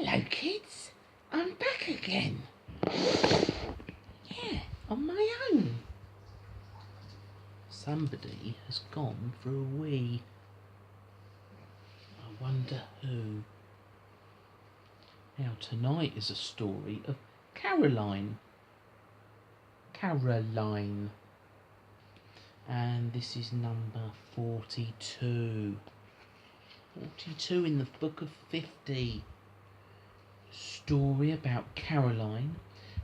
Hello, kids. I'm back again. Yeah, on my own. Somebody has gone for a wee. I wonder who. Now, tonight is a story of Caroline. Caroline. And this is number 42. 42 in the book of 50. Story about Caroline,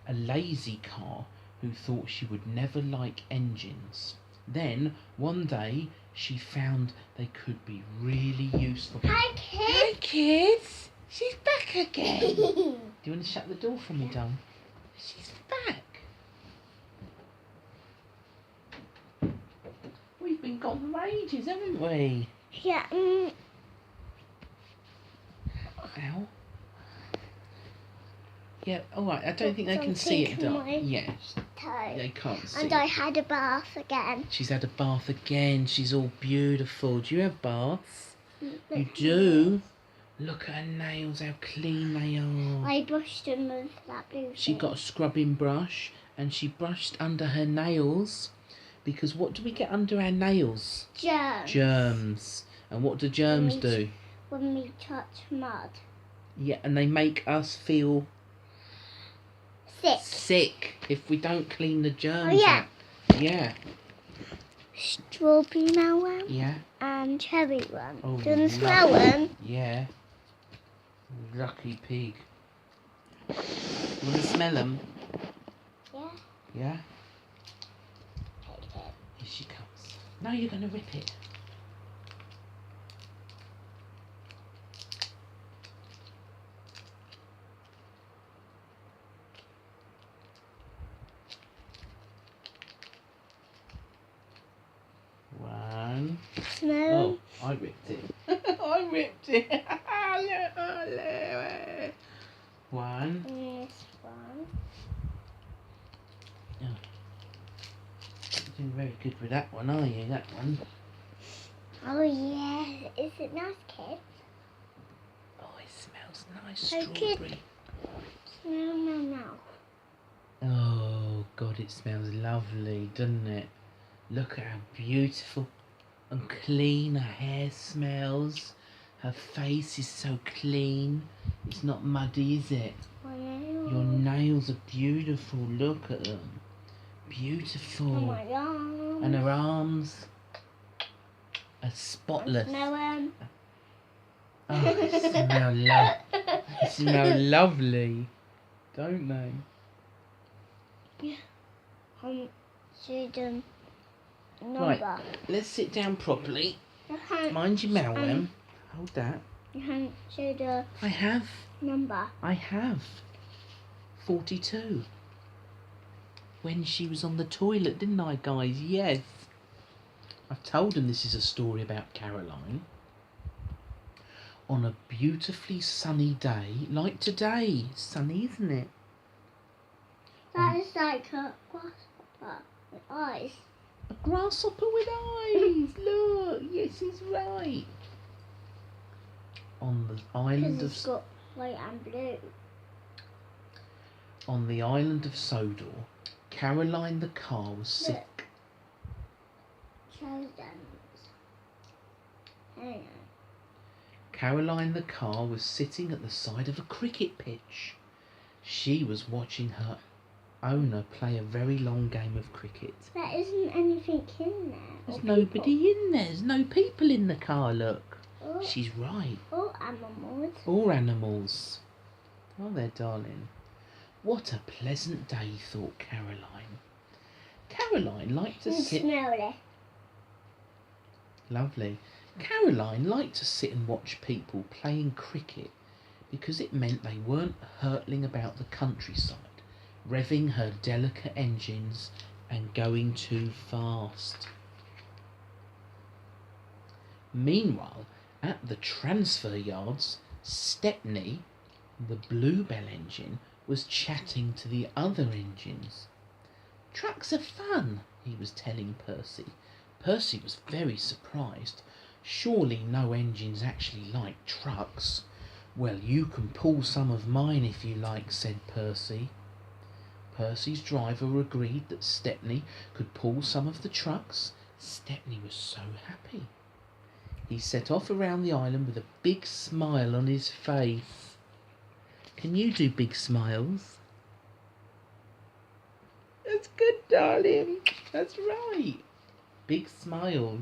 a lazy car who thought she would never like engines. Then, one day, she found they could be really useful. Hi, kids. Hi, kids. She's back again. Do you want to shut the door for me, Dom? She's back. We've been gone for ages, haven't we? Yeah. Ow. Yeah, alright, I don't think they can see it, Dom. Yes, they can't see And it. I had a bath again. She's had a bath again. She's all beautiful. Do you have baths? You do? Look at her nails, how clean they are. I brushed them with that blue She thing. got a scrubbing brush and she brushed under her nails because what do we get under our nails? Germs. Germs. And what do germs do? When we touch mud. Yeah, and they make us feel Sick. if we don't clean the germs Oh, yeah. out. Yeah. Strawberry melon Yeah. and cherry one. Oh, Do you want to smell them? Yeah. Lucky pig. You want to smell them? Yeah. Yeah? Here she comes. No, you're going to rip it. One. Smell. Oh, I ripped it. I ripped it. One. This one. You're doing very good with that one, are you? That one. Oh, yeah. Is it nice, kids? Oh, it smells nice, Hey, kid. strawberry. Smell my mouth. Oh, God, it smells lovely, doesn't it? Look at how beautiful and clean her hair smells. Her face is so clean. It's not muddy, is it? Your nails are beautiful. Look at them. Beautiful. Oh, my arms. And her arms are spotless. Smell them. Oh, they smell lovely, don't they? Student number. Right, let's sit down properly. Mind your melon. Hold that. Student I have. number. 42. When she was on the toilet, didn't I, guys? Yes. I've told them this is a story about Caroline. On a beautifully sunny day, like today. Sunny, isn't it? That is like a grasshopper with eyes. A grasshopper with eyes. Look, yes, he's right. On the island Because it's of got white and blue. on the island of Sodor, Caroline the car was sick. Caroline the car was sitting at the side of a cricket pitch. She was watching her owner play a very long game of cricket. There isn't anything in there. There's nobody in there. There's no people in the car, look. Oh, She's right. oh, animals. All animals. Oh, there, darling. What a pleasant day, thought Caroline. Caroline liked to sit... Smell it. Lovely. Caroline liked to sit and watch people playing cricket because it meant they weren't hurtling about the countryside, revving her delicate engines and going too fast. Meanwhile, at the transfer yards, Stepney, the Bluebell engine, was chatting to the other engines. "Trucks are fun," he was telling Percy. Percy was very surprised. Surely no engines actually like trucks. Well, you can pull some of mine if you like, said Percy. Percy's driver agreed that Stepney could pull some of the trucks. Stepney was so happy. He set off around the island with a big smile on his face. Can you do big smiles? That's good, darling. That's right. Big smiles.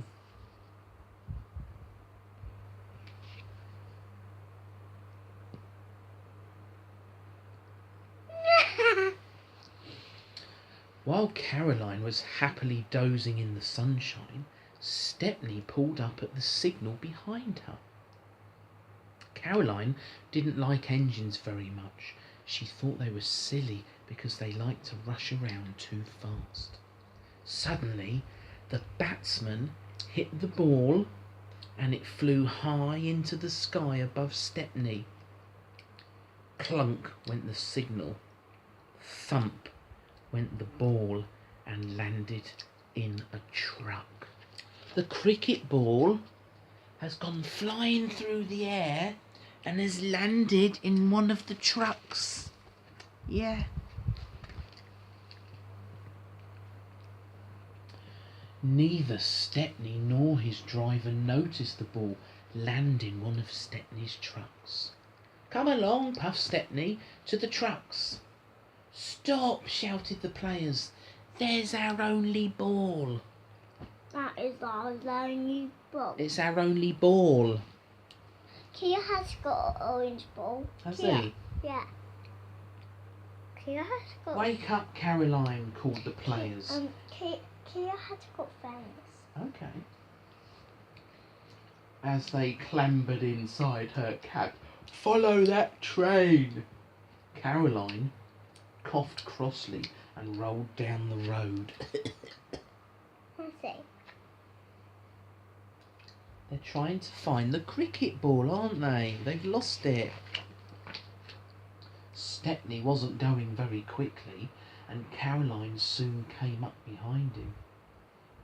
While Caroline was happily dozing in the sunshine, Stepney pulled up at the signal behind her. Caroline didn't like engines very much. She thought they were silly because they liked to rush around too fast. Suddenly, the batsman hit the ball and it flew high into the sky above Stepney. Clunk went the signal. Thump went the ball and landed in a truck. The cricket ball has gone flying through the air and has landed in one of the trucks. Yeah. Neither Stepney nor his driver noticed the ball land in one of Stepney's trucks. Come along, puffed Stepney, to the trucks. Stop, shouted the players. There's our only ball. That is our only ball. It's our only ball. Kia has got an orange ball. Has Kia. he? Yeah. Kia has got... Wake up, Caroline, called the players. Kia has got fangs. Okay. As they clambered inside her cab. Follow that train! Caroline coughed crossly and rolled down the road. Let's see. They're trying to find the cricket ball, aren't they? They've lost it. Stepney wasn't going very quickly, and Caroline soon came up behind him.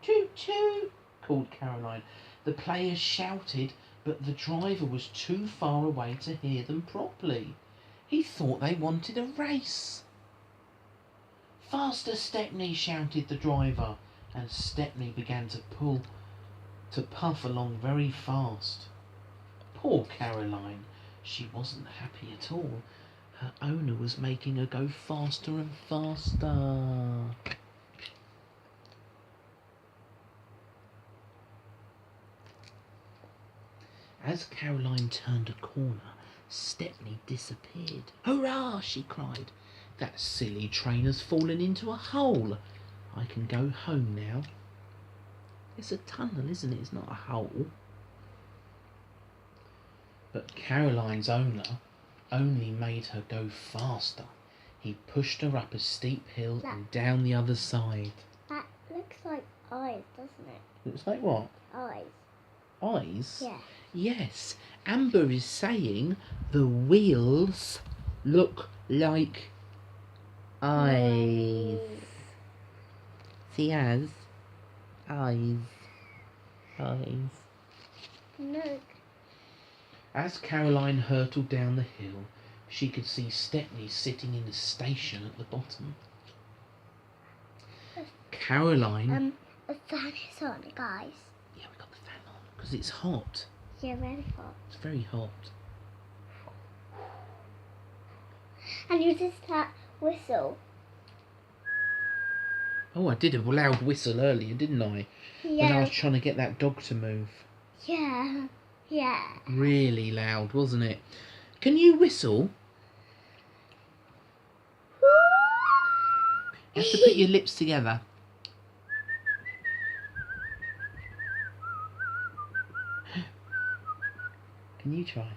Choo choo, called Caroline. The players shouted, but the driver was too far away to hear them properly. He thought they wanted a race. Faster, Stepney, shouted the driver, and Stepney began to puff along very fast. Poor Caroline, she wasn't happy at all. Her owner was making her go faster and faster. As Caroline turned a corner, Stepney disappeared. Hurrah, she cried. That silly train has fallen into a hole. I can go home now. It's a tunnel, isn't it? It's not a hole. But Caroline's owner only made her go faster. He pushed her up a steep hill and down the other side. That looks like eyes, doesn't it? Looks like what? Eyes. Eyes? Yeah. Yes. Amber is saying the wheels look like eyes. She has eyes. Eyes. Look. As Caroline hurtled down the hill, she could see Stepney sitting in a station at the bottom. Caroline... The fan is on, guys. Yeah, we got the fan on, because it's hot. Yeah, very hot. It's very hot. And you just that whistle. Oh, I did a loud whistle earlier, didn't I? Yeah. When I was trying to get that dog to move. Yeah. Yeah. Really loud, wasn't it? Can you whistle? You have to put your lips together. Can you try?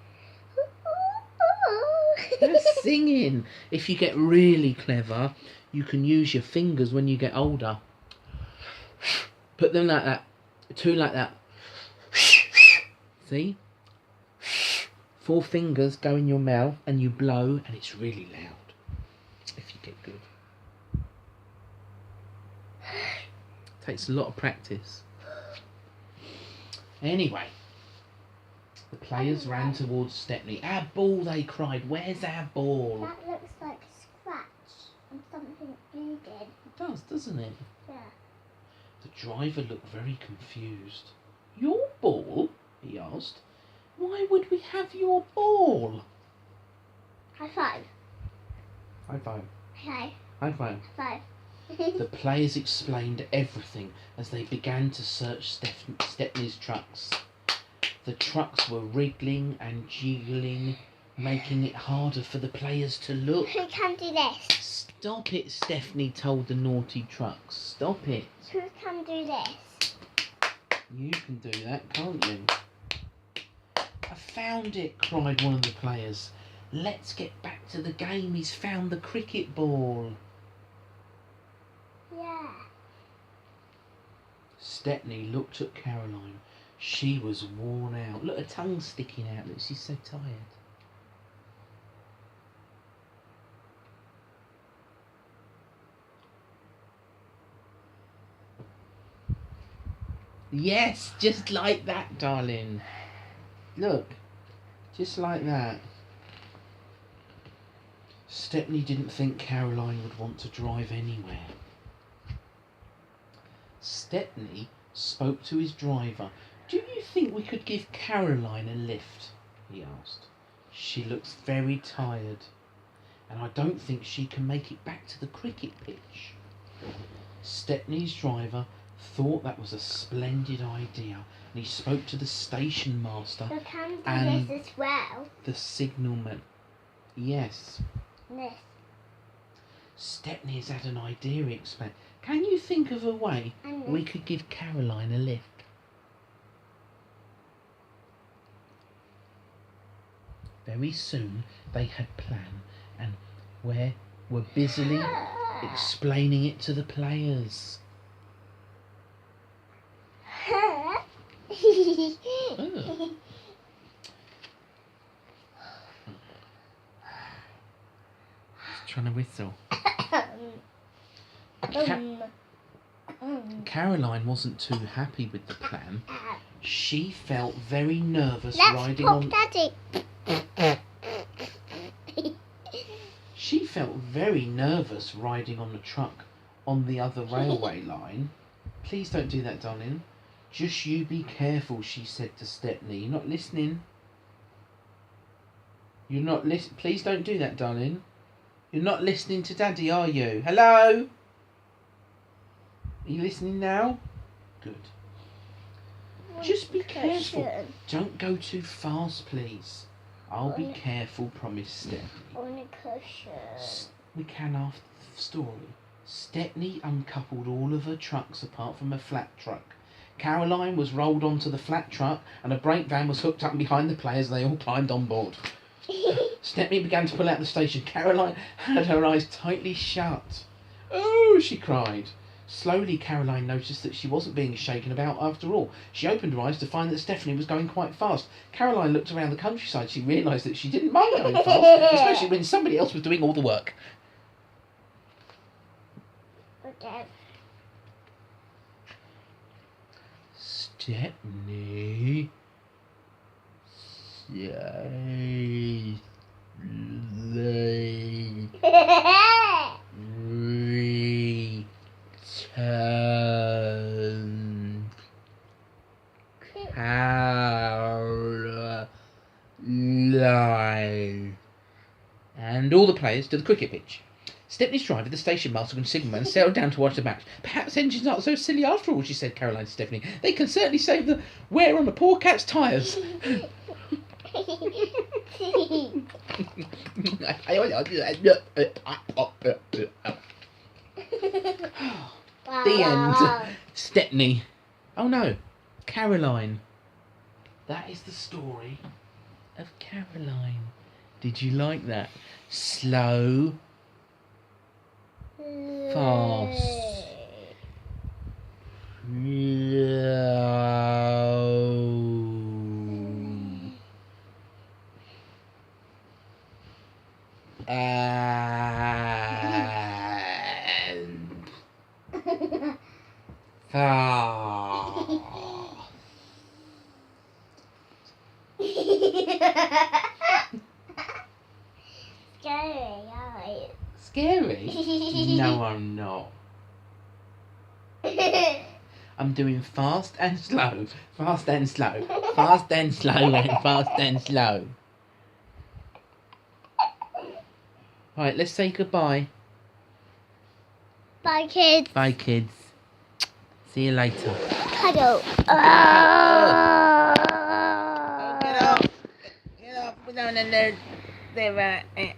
That's singing. If you get really clever, you can use your fingers when you get older. Put them like that. Two like that. See? 4 fingers go in your mouth and you blow and it's really loud. If you get good. Takes a lot of practice. Anyway. The players ran towards Stepney. Our ball, they cried. Where's our ball? That looks like a scratch on something you did. It does, doesn't it? Yeah. The driver looked very confused. Your ball? He asked. Why would we have your ball? High five. High five. Okay. High five. Five. The players explained everything as they began to search Stepney's trucks. The trucks were wriggling and jiggling, making it harder for the players to look. Who can do this? Stop it, Stephanie told the naughty trucks. Stop it. Who can do this? You can do that, can't you? I found it, cried one of the players. Let's get back to the game. He's found the cricket ball. Yeah. Stepney looked at Caroline. She was worn out. Look, her tongue's sticking out. Look, she's so tired. Yes, just like that, darling. Look, just like that. Stepney didn't think Caroline would want to drive anywhere. Stepney spoke to his driver. Do you think we could give Caroline a lift? He asked. She looks very tired, and I don't think she can make it back to the cricket pitch. Stepney's driver thought that was a splendid idea, and he spoke to the station master Who can do and this as well? the signalman. Yes. This. Stepney has had an idea, he explained. Can you think of a way And we this. could give Caroline a lift? Very soon they had planned and were busily explaining it to the players. Oh. Trying to whistle. Caroline wasn't too happy with the plan. She felt very nervous Let's riding pop on. Daddy. She felt very nervous riding on the truck on the other railway line. Please don't do that, darling. Just you be careful, she said to Stepney. You're not listening. You're not listen. Please don't do that, darling. You're not listening to Daddy, are you? Hello? Are you listening now? Good. Just be careful. Don't go too fast, please. I'll be careful, promised Stepney. On a cushion. We can after the story. Stepney uncoupled all of her trucks apart from a flat truck. Caroline was rolled onto the flat truck and a brake van was hooked up behind the players and they all climbed on board. Stepney began to pull out the station. Caroline had her eyes tightly shut. Oh, she cried. Slowly, Caroline noticed that she wasn't being shaken about after all. She opened her eyes to find that Stephanie was going quite fast. Caroline looked around the countryside. She realised that she didn't mind going fast, especially when somebody else was doing all the work. Okay. Stepney. Return. Caroline. And all the players to the cricket pitch. Stepney's driver, the station master and signalman settled down to watch the match. Perhaps engines aren't so silly after all, she said, Caroline to Stephanie. They can certainly save the wear on the poor cat's tyres. The end. Stepney. Oh no, Caroline. That is the story of Caroline. Did you like that? Slow. Fast. And fast. scary, aren't Scary? you? No, I'm not. I'm doing fast and slow. Fast and slow. Fast and slow and fast and slow. Right, let's say goodbye. Bye, kids. Bye, kids. See you later. Cuddle. Get up. Get up. Put down the nerd. There, right.